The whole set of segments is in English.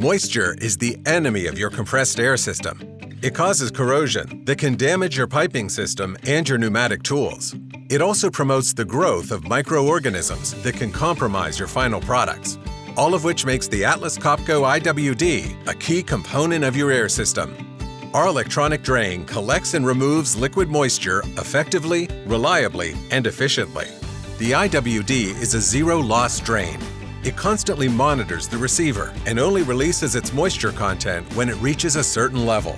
Moisture is the enemy of your compressed air system. It causes corrosion that can damage your piping system and your pneumatic tools. It also promotes the growth of microorganisms that can compromise your final products, all of which makes the Atlas Copco IWD a key component of your air system. Our electronic drain collects and removes liquid moisture effectively, reliably, and efficiently. The IWD is a zero-loss drain. It constantly monitors the receiver and only releases its moisture content when it reaches a certain level.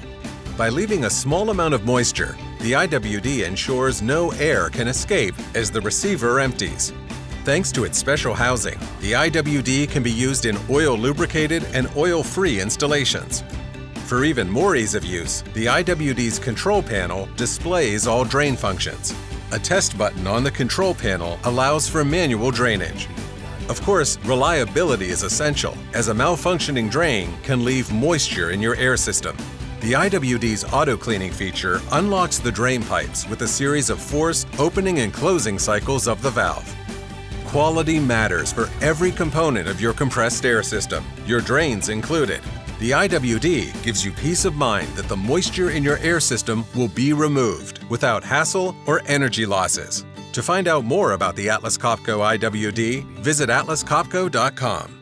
By leaving a small amount of moisture, the IWD ensures no air can escape as the receiver empties. Thanks to its special housing, the IWD can be used in oil-lubricated and oil-free installations. For even more ease of use, the IWD's control panel displays all drain functions. A test button on the control panel allows for manual drainage. Of course, reliability is essential, as a malfunctioning drain can leave moisture in your air system. The IWD's auto-cleaning feature unlocks the drain pipes with a series of forced opening and closing cycles of the valve. Quality matters for every component of your compressed air system, your drains included. The IWD gives you peace of mind that the moisture in your air system will be removed without hassle or energy losses. To find out more about the Atlas Copco IWD, visit atlascopco.com.